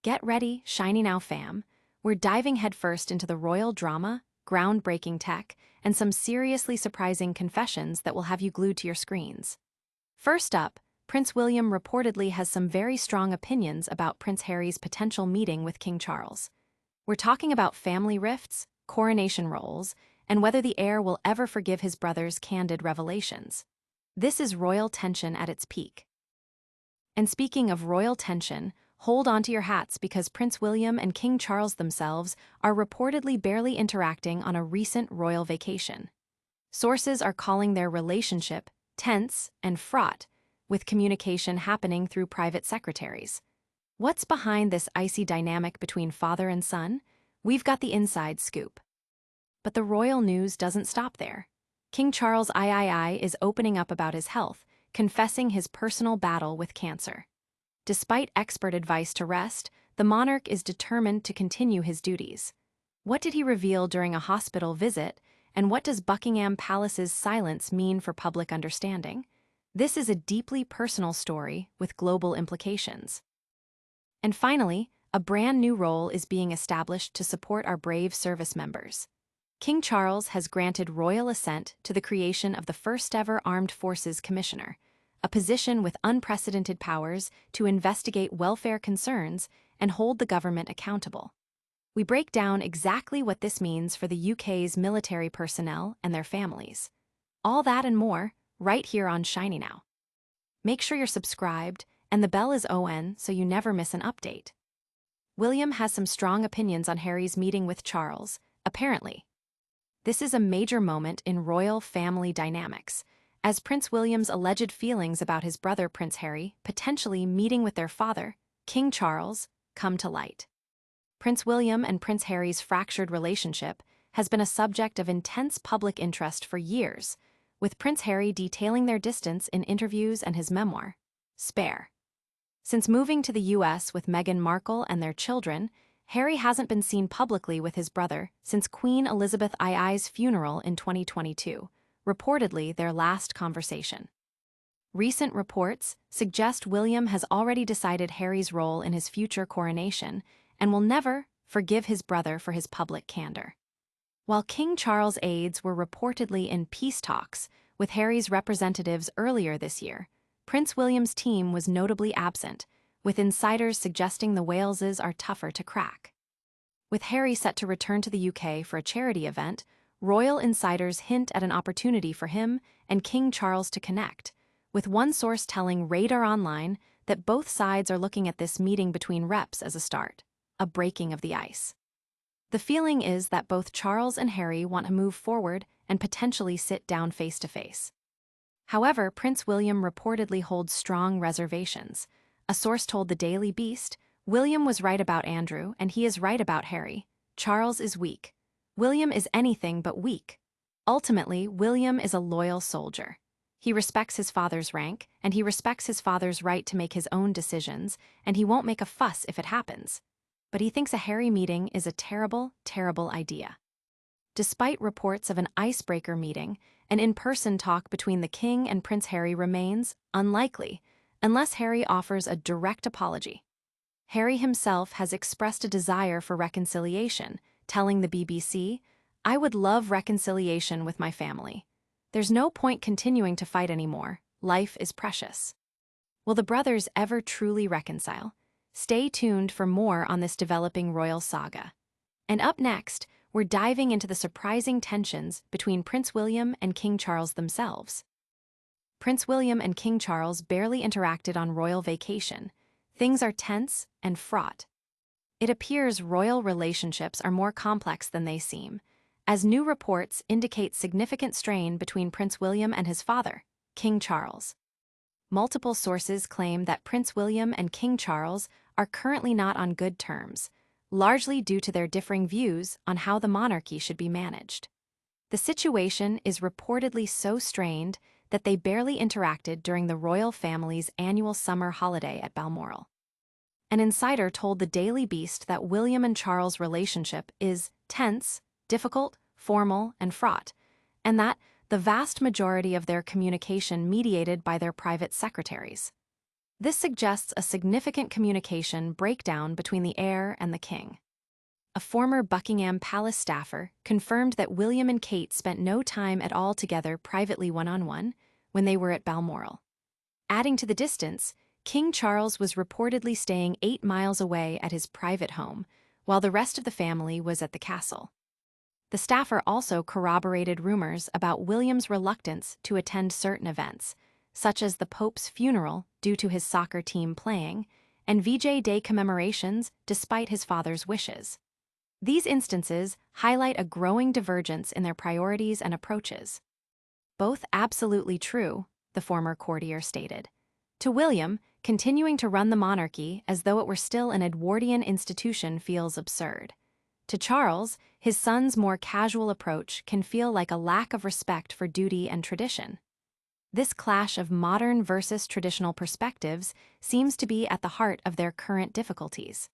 Get ready, Shiny Now fam. We're diving headfirst into the royal drama, groundbreaking tech, and some seriously surprising confessions that will have you glued to your screens. First up, Prince William reportedly has some very strong opinions about Prince Harry's potential meeting with King Charles. We're talking about family rifts, coronation roles, and whether the heir will ever forgive his brother's candid revelations. This is royal tension at its peak. And speaking of royal tension, hold onto your hats because Prince William and King Charles themselves are reportedly barely interacting on a recent royal vacation. Sources are calling their relationship tense and fraught, with communication happening through private secretaries. What's behind this icy dynamic between father and son? We've got the inside scoop. But the royal news doesn't stop there. King Charles III is opening up about his health, confessing his personal battle with cancer. Despite expert advice to rest, the monarch is determined to continue his duties. What did he reveal during a hospital visit, and what does Buckingham Palace's silence mean for public understanding? This is a deeply personal story with global implications. And finally, a brand new role is being established to support our brave service members. King Charles has granted royal assent to the creation of the first-ever Armed Forces Commissioner, a position with unprecedented powers to investigate welfare concerns and hold the government accountable. We break down exactly what this means for the UK's military personnel and their families. All that and more, right here on Shiny Now. Make sure you're subscribed, and the bell is on so you never miss an update. William has some strong opinions on Harry's meeting with Charles, apparently. This is a major moment in royal family dynamics, as Prince William's alleged feelings about his brother Prince Harry potentially meeting with their father, King Charles, come to light. Prince William and Prince Harry's fractured relationship has been a subject of intense public interest for years, with Prince Harry detailing their distance in interviews and his memoir, Spare. Since moving to the US with Meghan Markle and their children, Harry hasn't been seen publicly with his brother since Queen Elizabeth II's funeral in 2022, reportedly their last conversation. Recent reports suggest William has already decided Harry's role in his future coronation and will never forgive his brother for his public candor. While King Charles' aides were reportedly in peace talks with Harry's representatives earlier this year, Prince William's team was notably absent, with insiders suggesting the Waleses are tougher to crack. With Harry set to return to the UK for a charity event, royal insiders hint at an opportunity for him and King Charles to connect, with one source telling Radar Online that both sides are looking at this meeting between reps as a start, a breaking of the ice. The feeling is that both Charles and Harry want to move forward and potentially sit down face to face. However, Prince William reportedly holds strong reservations. A source told the Daily Beast, William was right about Andrew and he is right about Harry. Charles is weak. William is anything but weak. Ultimately, William is a loyal soldier. He respects his father's rank, and he respects his father's right to make his own decisions, and he won't make a fuss if it happens. But he thinks a Harry meeting is a terrible, terrible idea. Despite reports of an icebreaker meeting, an in-person talk between the king and Prince Harry remains unlikely, unless Harry offers a direct apology. Harry himself has expressed a desire for reconciliation, telling the BBC, "I would love reconciliation with my family. There's no point continuing to fight anymore. Life is precious." Will the brothers ever truly reconcile? Stay tuned for more on this developing royal saga. And up next, we're diving into the surprising tensions between Prince William and King Charles themselves. Prince William and King Charles barely interacted on royal vacation. Things are tense and fraught. It appears royal relationships are more complex than they seem, as new reports indicate significant strain between Prince William and his father, King Charles. Multiple sources claim that Prince William and King Charles are currently not on good terms, largely due to their differing views on how the monarchy should be managed. The situation is reportedly so strained that they barely interacted during the royal family's annual summer holiday at Balmoral. An insider told the Daily Beast that William and Charles' relationship is tense, difficult, formal, and fraught, and that the vast majority of their communication mediated by their private secretaries. This suggests a significant communication breakdown between the heir and the king. A former Buckingham Palace staffer confirmed that William and Kate spent no time at all together privately one-on-one when they were at Balmoral. Adding to the distance, King Charles was reportedly staying 8 miles away at his private home, while the rest of the family was at the castle. The staffer also corroborated rumors about William's reluctance to attend certain events, such as the Pope's funeral due to his soccer team playing, and VJ Day commemorations despite his father's wishes. These instances highlight a growing divergence in their priorities and approaches. Both absolutely true, the former courtier stated. To William, continuing to run the monarchy as though it were still an Edwardian institution feels absurd. To Charles, his son's more casual approach can feel like a lack of respect for duty and tradition. This clash of modern versus traditional perspectives seems to be at the heart of their current difficulties.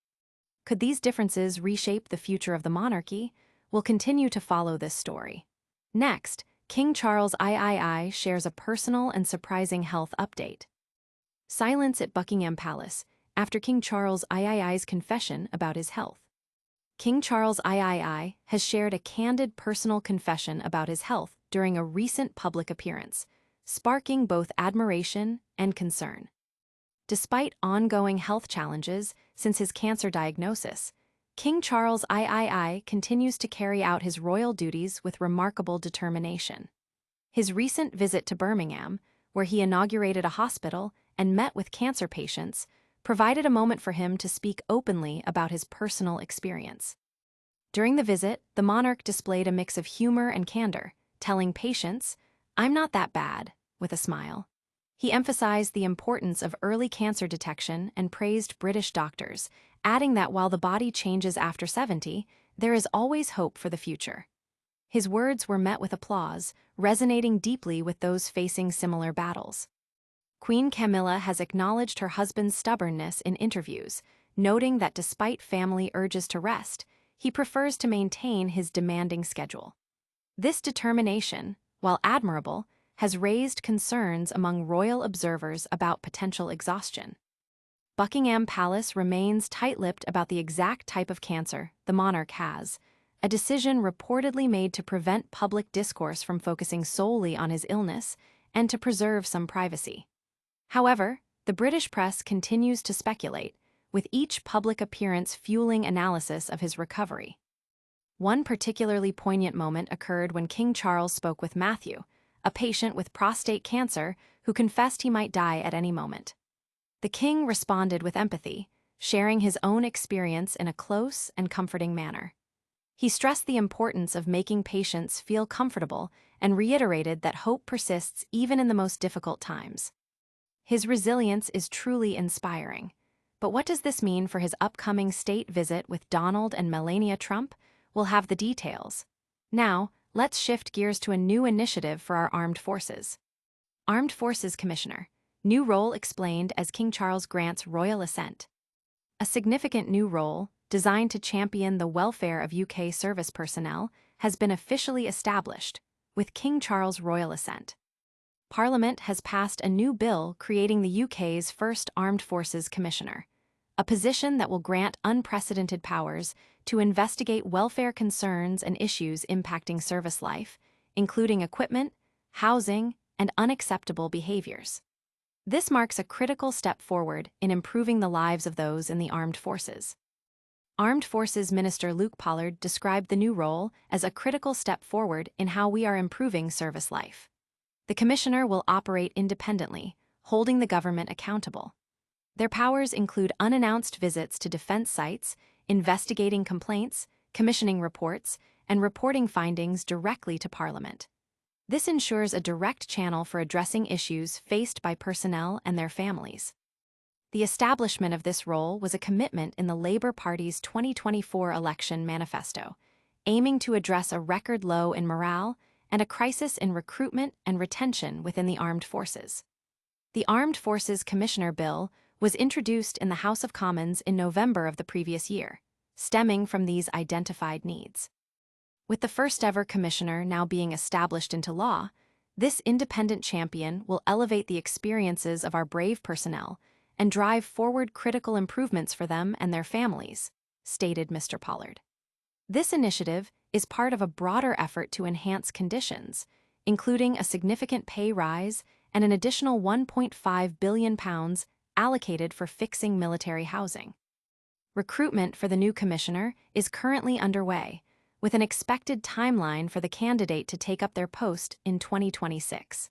Could these differences reshape the future of the monarchy? We'll continue to follow this story. Next, King Charles III shares a personal and surprising health update. Silence at Buckingham Palace after King Charles III's confession about his health. King Charles III has shared a candid personal confession about his health during a recent public appearance, sparking both admiration and concern. Despite ongoing health challenges since his cancer diagnosis, King Charles III continues to carry out his royal duties with remarkable determination. His recent visit to Birmingham, where he inaugurated a hospital and met with cancer patients, provided a moment for him to speak openly about his personal experience. During the visit, the monarch displayed a mix of humor and candor, telling patients, "I'm not that bad," with a smile. He emphasized the importance of early cancer detection and praised British doctors, adding that while the body changes after 70, there is always hope for the future. His words were met with applause, resonating deeply with those facing similar battles. Queen Camilla has acknowledged her husband's stubbornness in interviews, noting that despite family urges to rest, he prefers to maintain his demanding schedule. This determination, while admirable, has raised concerns among royal observers about potential exhaustion. Buckingham Palace remains tight-lipped about the exact type of cancer the monarch has, a decision reportedly made to prevent public discourse from focusing solely on his illness and to preserve some privacy. However, the British press continues to speculate, with each public appearance fueling analysis of his recovery. One particularly poignant moment occurred when King Charles spoke with Matthew, a patient with prostate cancer who confessed he might die at any moment. The king responded with empathy, sharing his own experience in a close and comforting manner. He stressed the importance of making patients feel comfortable and reiterated that hope persists even in the most difficult times. His resilience is truly inspiring. But what does this mean for his upcoming state visit with Donald and Melania Trump? We'll have the details. Now, let's shift gears to a new initiative for our armed forces. Armed Forces Commissioner. New role explained as King Charles grants royal assent. A significant new role, designed to champion the welfare of UK service personnel, has been officially established, with King Charles' royal assent. Parliament has passed a new bill creating the UK's first Armed Forces Commissioner, a position that will grant unprecedented powers to investigate welfare concerns and issues impacting service life, including equipment, housing, and unacceptable behaviors. This marks a critical step forward in improving the lives of those in the armed forces. Armed Forces Minister Luke Pollard described the new role as a critical step forward in how we are improving service life. The commissioner will operate independently, holding the government accountable. Their powers include unannounced visits to defense sites, investigating complaints, commissioning reports, and reporting findings directly to Parliament. This ensures a direct channel for addressing issues faced by personnel and their families. The establishment of this role was a commitment in the Labour Party's 2024 election manifesto, aiming to address a record low in morale and a crisis in recruitment and retention within the armed forces. The Armed Forces Commissioner Bill was introduced in the House of Commons in November of the previous year, stemming from these identified needs. With the first-ever commissioner now being established into law, this independent champion will elevate the experiences of our brave personnel and drive forward critical improvements for them and their families, stated Mr. Pollard. This initiative is part of a broader effort to enhance conditions, including a significant pay rise and an additional £1.5 billion allocated for fixing military housing. Recruitment for the new commissioner is currently underway, with an expected timeline for the candidate to take up their post in 2026.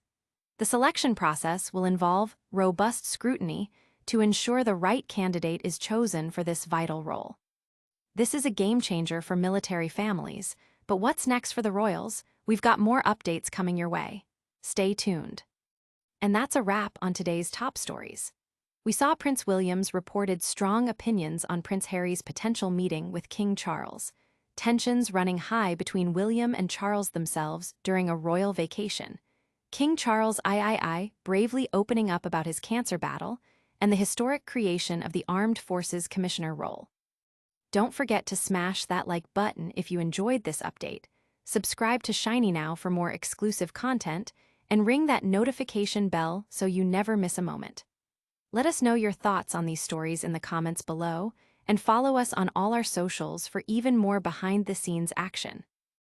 The selection process will involve robust scrutiny to ensure the right candidate is chosen for this vital role. This is a game changer for military families, but what's next for the royals? We've got more updates coming your way. Stay tuned. And that's a wrap on today's top stories. We saw Prince William's reported strong opinions on Prince Harry's potential meeting with King Charles, tensions running high between William and Charles themselves during a royal vacation, King Charles III bravely opening up about his cancer battle, and the historic creation of the Armed Forces Commissioner role. Don't forget to smash that like button if you enjoyed this update, subscribe to Shiny Now for more exclusive content, and ring that notification bell so you never miss a moment. Let us know your thoughts on these stories in the comments below, and follow us on all our socials for even more behind-the-scenes action.